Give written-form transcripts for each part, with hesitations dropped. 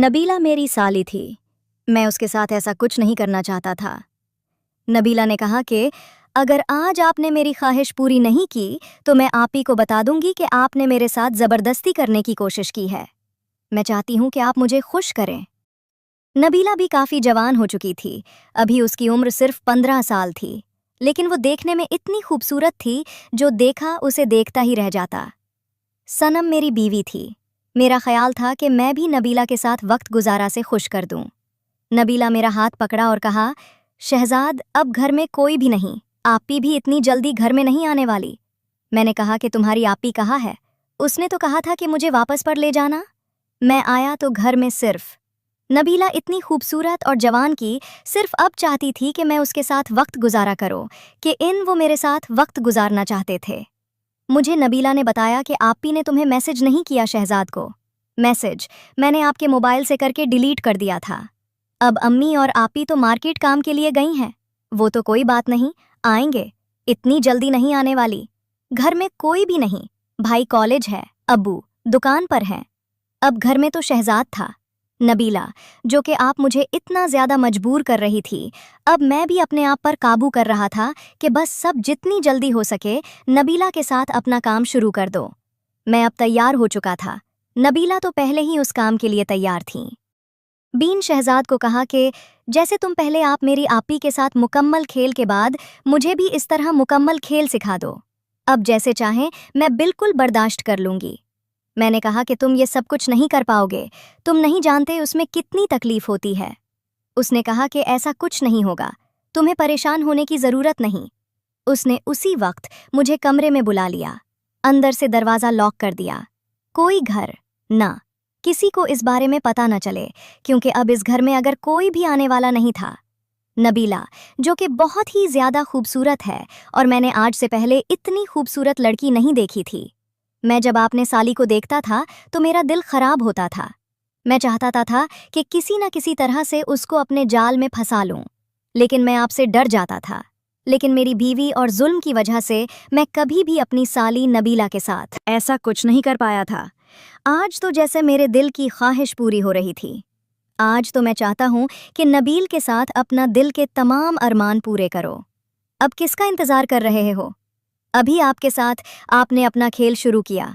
नबीला मेरी साली थी। मैं उसके साथ ऐसा कुछ नहीं करना चाहता था। नबीला ने कहा कि अगर आज आपने मेरी ख्वाहिश पूरी नहीं की तो मैं आप ही को बता दूंगी कि आपने मेरे साथ ज़बरदस्ती करने की कोशिश की है। मैं चाहती हूँ कि आप मुझे खुश करें। नबीला भी काफ़ी जवान हो चुकी थी। अभी उसकी उम्र सिर्फ 15 साल थी, लेकिन वो देखने में इतनी खूबसूरत थी, जो देखा उसे देखता ही रह जाता। सनम मेरी बीवी थी। मेरा ख्याल था कि मैं भी नबीला के साथ वक्त गुजारा से खुश कर दूं। नबीला मेरा हाथ पकड़ा और कहा, शहजाद, अब घर में कोई भी नहीं, आपी भी इतनी जल्दी घर में नहीं आने वाली। मैंने कहा कि तुम्हारी आपी कहाँ है? उसने तो कहा था कि मुझे वापस पर ले जाना। मैं आया तो घर में सिर्फ नबीला इतनी खूबसूरत और जवान की सिर्फ अब चाहती थी कि मैं उसके साथ वक्त गुजारा करूं, कि वो मेरे साथ वक्त गुजारना चाहते थे। मुझे नबीला ने बताया कि आपी ने तुम्हें मैसेज नहीं किया शहजाद को। मैसेज मैंने आपके मोबाइल से करके डिलीट कर दिया था। अब अम्मी और आपी तो मार्केट काम के लिए गई हैं। वो तो कोई बात नहीं, आएंगे, इतनी जल्दी नहीं आने वाली। घर में कोई भी नहीं, भाई कॉलेज है, अब्बू दुकान पर हैं। अब घर में तो शहजाद था। नबीला, जो कि आप मुझे इतना ज़्यादा मजबूर कर रही थी, अब मैं भी अपने आप पर काबू कर रहा था कि बस सब जितनी जल्दी हो सके नबीला के साथ अपना काम शुरू कर दो। मैं अब तैयार हो चुका था। नबीला तो पहले ही उस काम के लिए तैयार थीं। बीन शहजाद को कहा कि जैसे तुम पहले आप मेरी आपी के साथ मुकम्मल खेल के बाद मुझे भी इस तरह मुकम्मल खेल सिखा दो। अब जैसे चाहें मैं बिल्कुल बर्दाश्त कर लूंगी। मैंने कहा कि तुम ये सब कुछ नहीं कर पाओगे, तुम नहीं जानते उसमें कितनी तकलीफ होती है। उसने कहा कि ऐसा कुछ नहीं होगा, तुम्हें परेशान होने की ज़रूरत नहीं। उसने उसी वक्त मुझे कमरे में बुला लिया, अंदर से दरवाज़ा लॉक कर दिया। कोई घर ना, किसी को इस बारे में पता न चले, क्योंकि अब इस घर में अगर कोई भी आने वाला नहीं था। नबीला, जो कि बहुत ही ज़्यादा खूबसूरत है, और मैंने आज से पहले इतनी खूबसूरत लड़की नहीं देखी थी। मैं जब आपने साली को देखता था तो मेरा दिल खराब होता था। मैं चाहता था कि किसी न किसी तरह से उसको अपने जाल में फंसा लूं, लेकिन मैं आपसे डर जाता था। लेकिन मेरी बीवी और जुल्म की वजह से मैं कभी भी अपनी साली नबीला के साथ ऐसा कुछ नहीं कर पाया था। आज तो जैसे मेरे दिल की ख्वाहिश पूरी हो रही थी। आज तो मैं चाहता हूं कि नबील के साथ अपना दिल के तमाम अरमान पूरे करो। अब किसका इंतज़ार कर रहे हो? अभी आपके साथ आपने अपना खेल शुरू किया।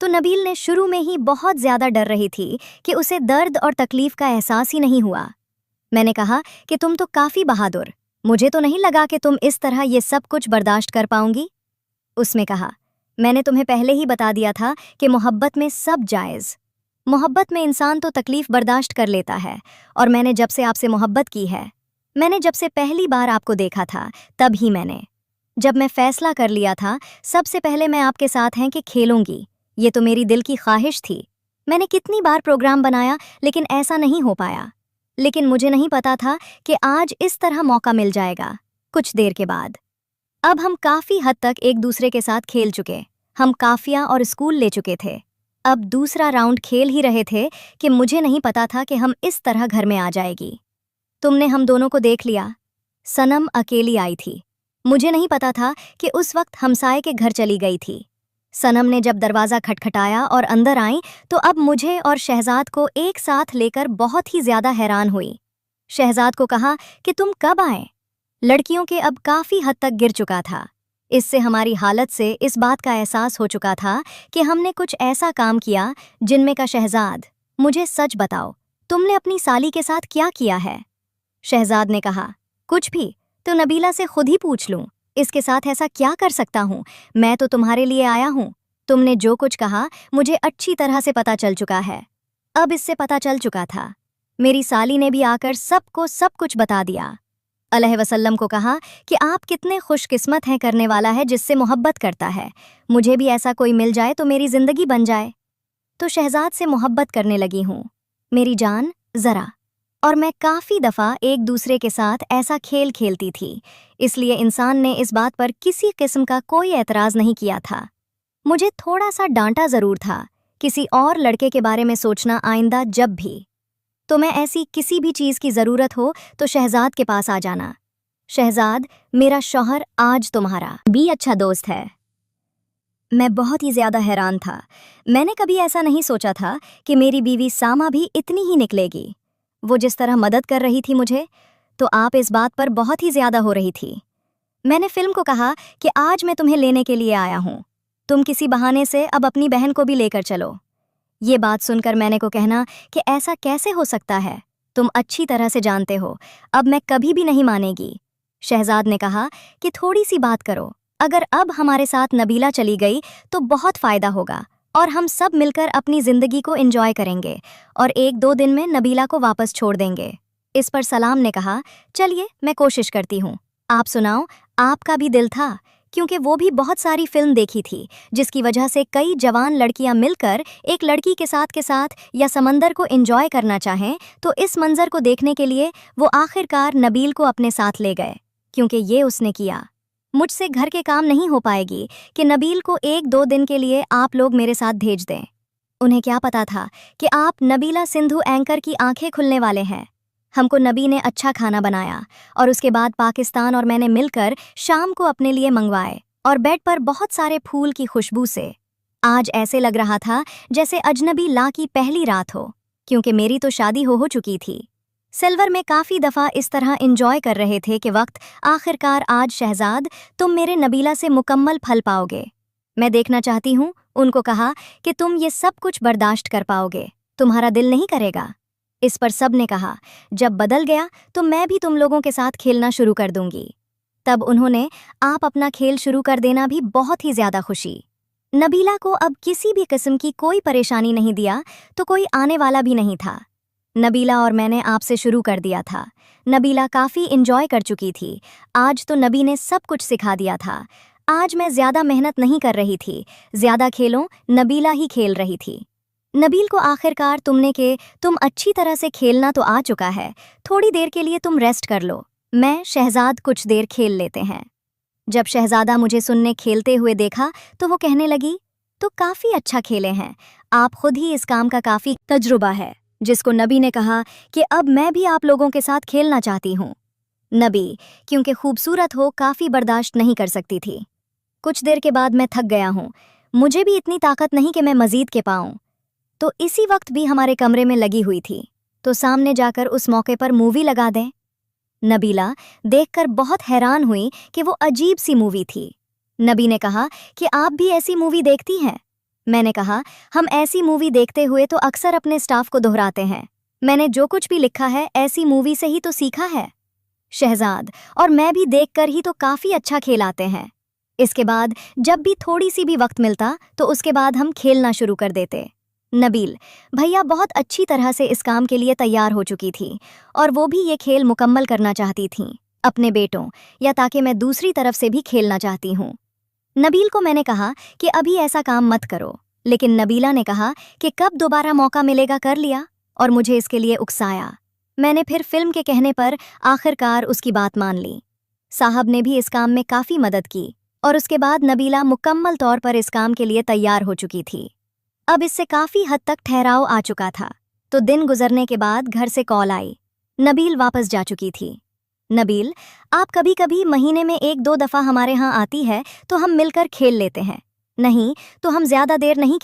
तो नबील ने शुरू में ही बहुत ज़्यादा डर रही थी कि उसे दर्द और तकलीफ का एहसास ही नहीं हुआ। मैंने कहा कि तुम तो काफ़ी बहादुर, मुझे तो नहीं लगा कि तुम इस तरह ये सब कुछ बर्दाश्त कर पाऊंगी। उसने कहा, मैंने तुम्हें पहले ही बता दिया था कि मोहब्बत में सब जायज़। मोहब्बत में इंसान तो तकलीफ बर्दाश्त कर लेता है, और मैंने जब से आपसे मोहब्बत की है, मैंने जब से पहली बार आपको देखा था, तब ही जब मैं फ़ैसला कर लिया था सबसे पहले मैं आपके साथ हैं कि खेलूंगी। ये तो मेरी दिल की ख्वाहिश थी। मैंने कितनी बार प्रोग्राम बनाया, लेकिन ऐसा नहीं हो पाया। लेकिन मुझे नहीं पता था कि आज इस तरह मौका मिल जाएगा, कुछ देर के बाद। अब हम काफ़ी हद तक एक दूसरे के साथ खेल चुके, हम काफिया और स्कूल ले चुके थे। अब दूसरा राउंड खेल ही रहे थे कि मुझे नहीं पता था कि हम इस तरह घर में आ जाएगी। तुमने हम दोनों को देख लिया। सनम अकेली आई थी। मुझे नहीं पता था कि उस वक्त हमसाये के घर चली गई थी। सनम ने जब दरवाज़ा खटखटाया और अंदर आई तो अब मुझे और शहजाद को एक साथ लेकर बहुत ही ज़्यादा हैरान हुई। शहजाद को कहा कि तुम कब आए? लड़कियों के अब काफ़ी हद तक गिर चुका था। इससे हमारी हालत से इस बात का एहसास हो चुका था कि हमने कुछ ऐसा काम किया जिनमें का शहजाद, मुझे सच बताओ, तुमने अपनी साली के साथ क्या किया है? शहजाद ने कहा, कुछ भी तो नबीला से खुद ही पूछ लूं। इसके साथ ऐसा क्या कर सकता हूं? मैं तो तुम्हारे लिए आया हूं। तुमने जो कुछ कहा मुझे अच्छी तरह से पता चल चुका है। अब इससे पता चल चुका था। मेरी साली ने भी आकर सबको सब कुछ बता दिया। अलैहि वसल्लम को कहा कि आप कितने खुशकिस्मत हैं, करने वाला है जिससे मोहब्बत करता है। मुझे भी ऐसा कोई मिल जाए तो मेरी जिंदगी बन जाए। तो शहजाद से मोहब्बत करने लगी हूँ मेरी जान, ज़रा। और मैं काफ़ी दफ़ा एक दूसरे के साथ ऐसा खेल खेलती थी, इसलिए इंसान ने इस बात पर किसी किस्म का कोई एतराज़ नहीं किया था। मुझे थोड़ा सा डांटा ज़रूर था, किसी और लड़के के बारे में सोचना आइंदा जब भी। तो मैं ऐसी किसी भी चीज़ की ज़रूरत हो तो शहजाद के पास आ जाना। शहजाद, मेरा शौहर आज तुम्हारा भी अच्छा दोस्त है। मैं बहुत ही ज़्यादा हैरान था। मैंने कभी ऐसा नहीं सोचा था कि मेरी बीवी सामा भी इतनी ही निकलेगी। वो जिस तरह मदद कर रही थी मुझे, तो आप इस बात पर बहुत ही ज़्यादा हो रही थी। मैंने फिल्म को कहा कि आज मैं तुम्हें लेने के लिए आया हूँ। तुम किसी बहाने से अब अपनी बहन को भी लेकर चलो। ये बात सुनकर मैंने को कहना कि ऐसा कैसे हो सकता है? तुम अच्छी तरह से जानते हो, अब मैं कभी भी नहीं मानेगी। शहजाद ने कहा कि थोड़ी सी बात करो। अगर अब हमारे साथ नबीला चली गई तो बहुत फ़ायदा होगा और हम सब मिलकर अपनी ज़िंदगी को एंजॉय करेंगे और 1-2 दिन में नबीला को वापस छोड़ देंगे। इस पर सलाम ने कहा, चलिए मैं कोशिश करती हूँ। आप सुनाओ, आपका भी दिल था? क्योंकि वो भी बहुत सारी फिल्म देखी थी जिसकी वजह से कई जवान लड़कियां मिलकर एक लड़की के साथ या समंदर को एंजॉय करना चाहें, तो इस मंजर को देखने के लिए वो आखिरकार नबील को अपने साथ ले गए। क्योंकि ये उसने किया। मुझसे घर के काम नहीं हो पाएगी कि नबील को 1-2 दिन के लिए आप लोग मेरे साथ भेज दें। उन्हें क्या पता था कि आप नबीला सिंधु एंकर की आंखें खुलने वाले हैं। हमको नबी ने अच्छा खाना बनाया और उसके बाद पाकिस्तान और मैंने मिलकर शाम को अपने लिए मंगवाए और बेड पर बहुत सारे फूल की खुशबू से। आज ऐसे लग रहा था जैसे अजनबी ला की पहली रात हो, क्योंकि मेरी तो शादी हो चुकी थी। सिल्वर में काफ़ी दफ़ा इस तरह एंजॉय कर रहे थे कि वक्त आखिरकार आज शहजाद तुम मेरे नबीला से मुकम्मल फल पाओगे। मैं देखना चाहती हूँ। उनको कहा कि तुम ये सब कुछ बर्दाश्त कर पाओगे, तुम्हारा दिल नहीं करेगा। इस पर सब ने कहा, जब बदल गया तो मैं भी तुम लोगों के साथ खेलना शुरू कर दूंगी। तब उन्होंने आप अपना खेल शुरू कर देना भी बहुत ही ज़्यादा खुशी। नबीला को अब किसी भी किस्म की कोई परेशानी नहीं दिया तो कोई आने वाला भी नहीं था। नबीला और मैंने आपसे शुरू कर दिया था। नबीला काफ़ी इंजॉय कर चुकी थी। आज तो नबी ने सब कुछ सिखा दिया था। आज मैं ज़्यादा मेहनत नहीं कर रही थी, ज़्यादा खेलों नबीला ही खेल रही थी। नबील को आखिरकार तुम अच्छी तरह से खेलना तो आ चुका है, थोड़ी देर के लिए तुम रेस्ट कर लो, मैं शहजाद कुछ देर खेल लेते हैं। जब शहजादा मुझे सुनने खेलते हुए देखा तो वो कहने लगी, तो काफ़ी अच्छा खेले हैं आप, खुद ही इस काम का काफ़ी तजुर्बा है। जिसको नबी ने कहा कि अब मैं भी आप लोगों के साथ खेलना चाहती हूँ। नबी क्योंकि खूबसूरत हो काफ़ी बर्दाश्त नहीं कर सकती थी। कुछ देर के बाद मैं थक गया हूँ, मुझे भी इतनी ताकत नहीं कि मैं मज़ीद के पाऊँ। तो इसी वक्त भी हमारे कमरे में लगी हुई थी, तो सामने जाकर उस मौके पर मूवी लगा दें। नबीला देखकर बहुत हैरान हुई कि वो अजीब सी मूवी थी। नबी ने कहा कि आप भी ऐसी मूवी देखती हैं? मैंने कहा, हम ऐसी मूवी देखते हुए तो अक्सर अपने स्टाफ को दोहराते हैं। मैंने जो कुछ भी लिखा है ऐसी मूवी से ही तो सीखा है। शहजाद और मैं भी देखकर ही तो काफ़ी अच्छा खेलाते हैं। इसके बाद जब भी थोड़ी सी भी वक्त मिलता तो उसके बाद हम खेलना शुरू कर देते। नबील भैया बहुत अच्छी तरह से इस काम के लिए तैयार हो चुकी थी और वो भी ये खेल मुकम्मल करना चाहती थीं अपने बेटों या ताकि मैं दूसरी तरफ से भी खेलना चाहती हूँ। नबील को मैंने कहा कि अभी ऐसा काम मत करो, लेकिन नबीला ने कहा कि कब दोबारा मौका मिलेगा कर लिया और मुझे इसके लिए उकसाया। मैंने फिर फिल्म के कहने पर आखिरकार उसकी बात मान ली। साहब ने भी इस काम में काफ़ी मदद की और उसके बाद नबीला मुकम्मल तौर पर इस काम के लिए तैयार हो चुकी थी। अब इससे काफ़ी हद तक ठहराव आ चुका था, तो दिन गुजरने के बाद घर से कॉल आई। नबील वापस जा चुकी थी। नबील, आप कभी कभी महीने में 1-2 दफ़ा हमारे यहाँ आती है तो हम मिलकर खेल लेते हैं, नहीं तो हम ज़्यादा देर नहीं